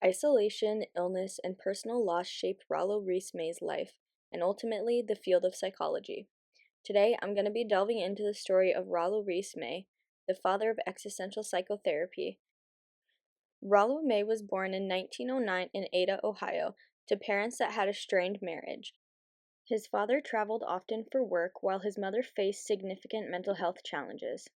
Isolation, illness, and personal loss shaped Rollo May's life, and ultimately the field of psychology. Today, I'm going to be delving into the story of Rollo May, the father of existential psychotherapy. Rollo May was born in 1909 in Ada, Ohio, to parents that had a strained marriage. His father traveled often for work while his mother faced significant mental health challenges.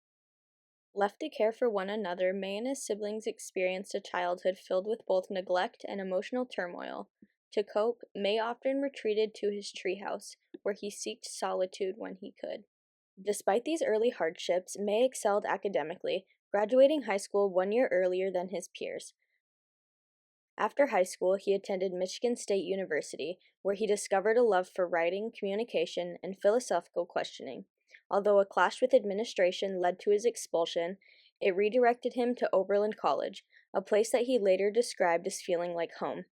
Left to care for one another, May and his siblings experienced a childhood filled with both neglect and emotional turmoil. To cope, May often retreated to his treehouse, where he sought solitude when he could. Despite these early hardships, May excelled academically, graduating high school 1 year earlier than his peers. After high school, he attended Michigan State University, where he discovered a love for writing, communication, and philosophical questioning. Although a clash with administration led to his expulsion, it redirected him to Oberlin College, a place that he later described as feeling like home.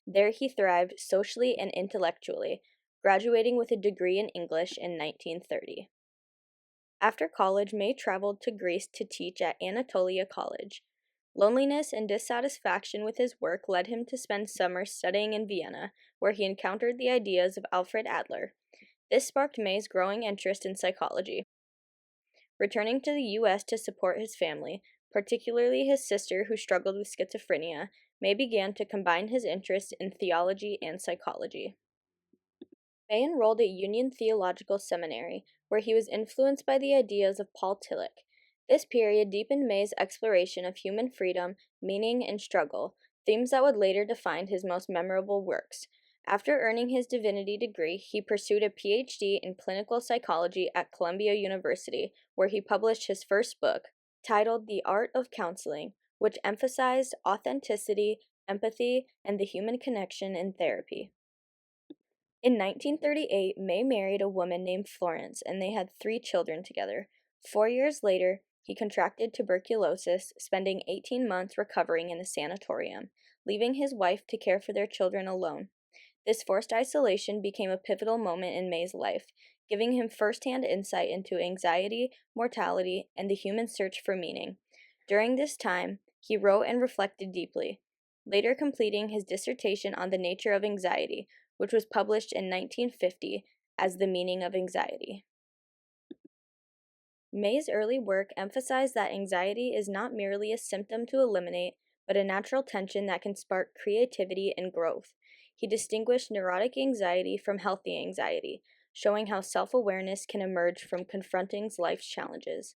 There he thrived socially and intellectually, graduating with a degree in English in 1930. After college, May traveled to Greece to teach at Anatolia College. Loneliness and dissatisfaction with his work led him to spend summers studying in Vienna, where he encountered the ideas of Alfred Adler. This sparked May's growing interest in psychology. Returning to the U.S. to support his family, particularly his sister who struggled with schizophrenia, May began to combine his interests in theology and psychology. May enrolled at Union Theological Seminary, where he was influenced by the ideas of Paul Tillich. This period deepened May's exploration of human freedom, meaning, and struggle, themes that would later define his most memorable works. After earning his divinity degree, he pursued a PhD in clinical psychology at Columbia University, where he published his first book, titled The Art of Counseling, which emphasized authenticity, empathy, and the human connection in therapy. In 1938, May married a woman named Florence, and they had 3 children together. 4 years later, he contracted tuberculosis, spending 18 months recovering in a sanatorium, leaving his wife to care for their children alone. This forced isolation became a pivotal moment in May's life, giving him firsthand insight into anxiety, mortality, and the human search for meaning. During this time, he wrote and reflected deeply, later completing his dissertation on the nature of anxiety, which was published in 1950 as The Meaning of Anxiety. May's early work emphasized that anxiety is not merely a symptom to eliminate, but a natural tension that can spark creativity and growth. He distinguished neurotic anxiety from healthy anxiety, showing how self-awareness can emerge from confronting life's challenges.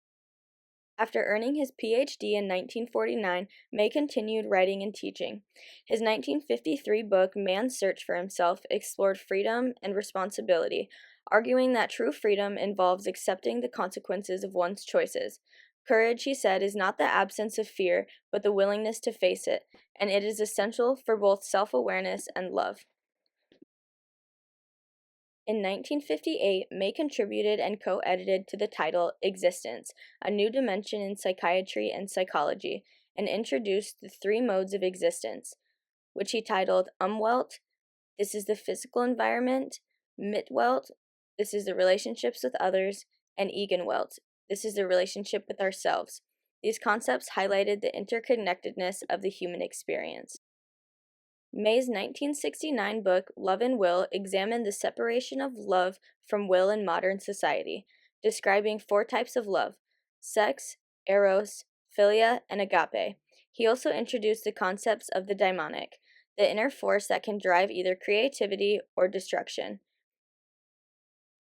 After earning his PhD in 1949, May continued writing and teaching. His 1953 book, Man's Search for Himself, explored freedom and responsibility, arguing that true freedom involves accepting the consequences of one's choices. Courage, he said, is not the absence of fear, but the willingness to face it, and it is essential for both self-awareness and love. In 1958, May contributed and co-edited to the title Existence, a new dimension in psychiatry and psychology, and introduced the 3 modes of existence, which he titled Umwelt, this is the physical environment, Mitwelt, this is the relationships with others, and Eigenwelt, this is the relationship with ourselves. These concepts highlighted the interconnectedness of the human experience. May's 1969 book, Love and Will, examined the separation of love from will in modern society, describing 4 types of love: sex, eros, philia, and agape. He also introduced the concepts of the daimonic, the inner force that can drive either creativity or destruction.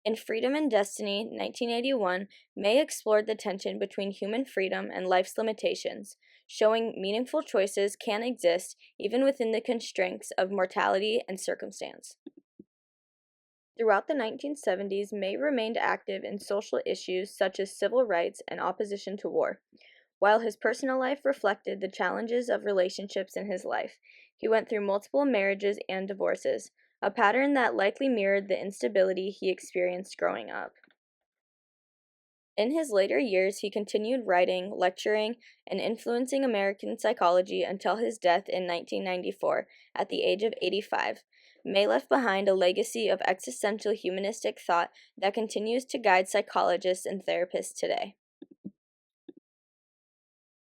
In Freedom and Destiny, 1981, May explored the tension between human freedom and life's limitations, showing meaningful choices can exist even within the constraints of mortality and circumstance. Throughout the 1970s, May remained active in social issues such as civil rights and opposition to war. While his personal life reflected the challenges of relationships in his life, he went through multiple marriages and divorces, a pattern that likely mirrored the instability he experienced growing up. In his later years, he continued writing, lecturing, and influencing American psychology until his death in 1994, at the age of 85. May left behind a legacy of existential humanistic thought that continues to guide psychologists and therapists today.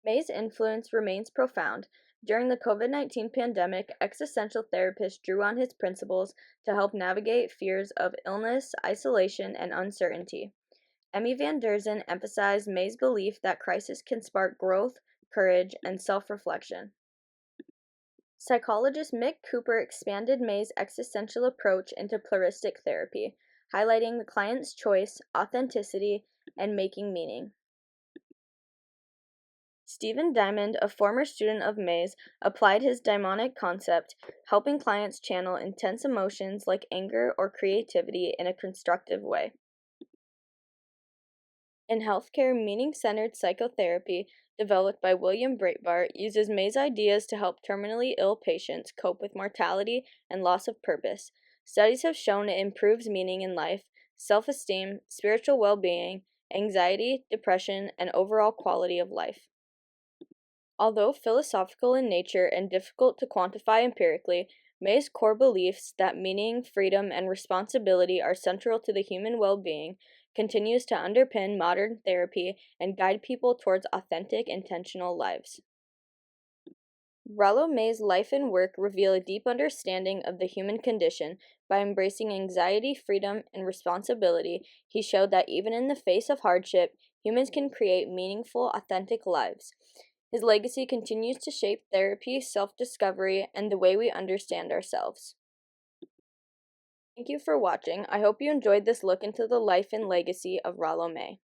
May's influence remains profound, During the COVID-19 pandemic, existential therapists drew on his principles to help navigate fears of illness, isolation, and uncertainty. Emmy Van Derzen emphasized May's belief that crisis can spark growth, courage, and self-reflection. Psychologist Mick Cooper expanded May's existential approach into pluralistic therapy, highlighting the client's choice, authenticity, and making meaning. Stephen Diamond, a former student of May's, applied his daimonic concept, helping clients channel intense emotions like anger or creativity in a constructive way. In healthcare, meaning-centered psychotherapy, developed by William Breitbart, uses May's ideas to help terminally ill patients cope with mortality and loss of purpose. Studies have shown it improves meaning in life, self-esteem, spiritual well-being, anxiety, depression, and overall quality of life. Although philosophical in nature and difficult to quantify empirically, May's core beliefs that meaning, freedom, and responsibility are central to the human well-being continues to underpin modern therapy and guide people towards authentic, intentional lives. Rollo May's life and work reveal a deep understanding of the human condition. By embracing anxiety, freedom, and responsibility, he showed that even in the face of hardship, humans can create meaningful, authentic lives. His legacy continues to shape therapy, self-discovery, and the way we understand ourselves. Thank you for watching. I hope you enjoyed this look into the life and legacy of Rollo May.